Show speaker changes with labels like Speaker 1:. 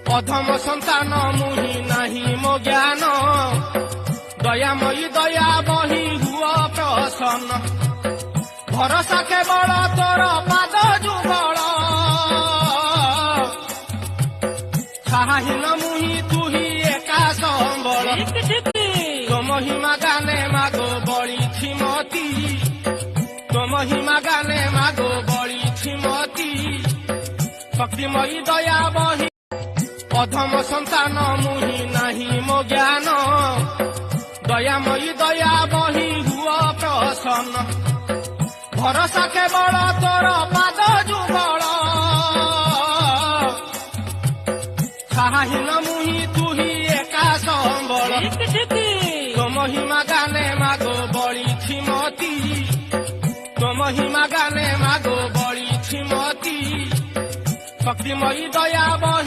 Speaker 1: অধম সন্তান মুহি নাহি মো জ্ঞান দয়াময়ী দয়া বহি হুয় প্রসন্ন ভরসা কেবল তোর পাদ যুগল সাহাহীন মুহি তুহি একা সম্বল তো মহিমা গানে মাগো বলিছি মতি তো মহিমা গানে মাগো বলিছি মতি শক্তিময়ী দয়া বহি অধম সন্তান মুহি নাহি মো জ্ঞান দয়াময়ী দয়া বহি হুয় প্রসন্ন ভরসা কেবল তোর পাদ যুগল সাহাহীন মুহি তুহি একা সম্বল তো মহিমা গানে মাগো বলিছি মতি তো মহিমা গানে মাগো বলিছি মতি শক্তিময়ী দয়া বহি